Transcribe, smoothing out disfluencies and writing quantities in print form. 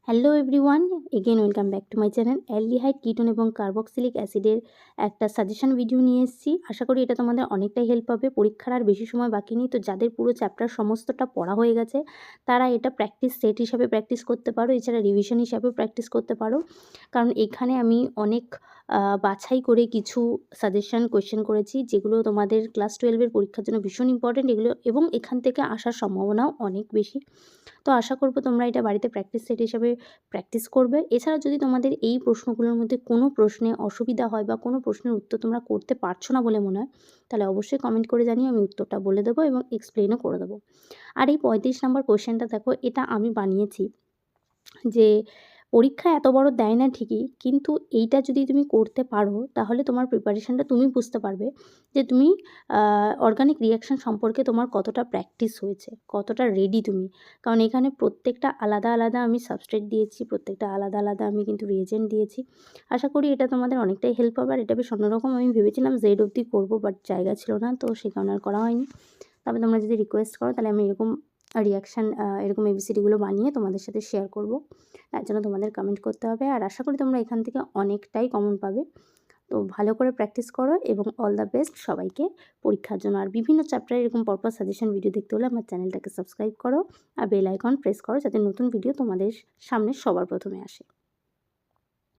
Hello everyone, again welcome back to my channel. Aldehyde ketone এবং carboxylic অ্যাসিডের একটা suggestion video নিয়ে এসেছি। আশা করি এটা তোমাদের অনেকটাই হেল্প হবে। পরীক্ষার আর বেশি সময় বাকি নেই, তো যাদের পুরো চ্যাপ্টার সমস্তটা পড়া হয়ে গেছে তারা এটা প্র্যাকটিস সেট হিসাবে প্র্যাকটিস করতে পারো, এছাড়া রিভিশন হিসাবেও প্র্যাকটিস করতে পারো। কারণ এখানে আমি অনেক বাছাই করে কিছু সাজেশন কোয়েশ্চেন করেছি, যেগুলো তোমাদের ক্লাস 12-এর পরীক্ষার জন্য ভীষণ ইম্পর্টেন্ট এগুলো, এবং এখান থেকে আসার সম্ভাবনাও অনেক বেশি। তো আশা করব তোমরা এটা বাড়িতে প্র্যাকটিস সেট হিসাবে প্র্যাকটিস করবে। এছাড়া যদি তোমাদের এই প্রশ্নগুলোর মধ্যে কোনো প্রশ্নে অসুবিধা হয় বা কোনো প্রশ্নের উত্তর তোমরা করতে পারছো না বলে মনে হয়, তাহলে অবশ্যই কমেন্ট করে জানিয়ে আমি উত্তরটা বলে দেবো এবং এক্সপ্লেনও করে দেবো। আর এই 35 নম্বর কোয়েশ্চেনটা দেখো, এটা আমি বানিয়েছি যে পরীক্ষা এত বড় দেয় না ঠিকই, কিন্তু এইটা যদি তুমি করতে পারো তাহলে তোমার প্রিপারেশানটা তুমি বুঝতে পারবে যে তুমি অর্গানিক রিঅ্যাকশন সম্পর্কে তোমার কতটা প্র্যাকটিস হয়েছে, কতটা রেডি তুমি। কারণ এখানে প্রত্যেকটা আলাদা আলাদা আমি সাবস্ট্রেট দিয়েছি, প্রত্যেকটা আলাদা আলাদা আমি কিন্তু রিয়েজেন্ট দিয়েছি। আশা করি এটা তোমাদের অনেকটাই হেল্প হবে। আর এটা বেশ অন্যরকম, আমি ভেবেছিলাম জেড অবধি করবো, বাট জায়গা ছিল না, তো সে কারণে আর করা হয়নি। তবে তোমরা যদি রিকোয়েস্ট করো তাহলে আমি এরকম রিঅ্যাকশান এরকম এবিসিডিগুলো বানিয়ে তোমাদের সাথে শেয়ার করব। তার জন্য তোমাদের কমেন্ট করতে হবে। আর আশা করি তোমরা এখান থেকে অনেকটাই কমন পাবে। তো ভালো করে প্র্যাকটিস করো এবং অল দ্য বেস্ট সবাইকে পরীক্ষার জন্য। আর বিভিন্ন চ্যাপ্টারে এরকম পরপর সাজেশন ভিডিও দেখতে হলে আমার চ্যানেলটাকে সাবস্ক্রাইব করো আর বেল আইকন প্রেস করো, যাতে নতুন ভিডিও তোমাদের সামনে সবার প্রথমে আসে।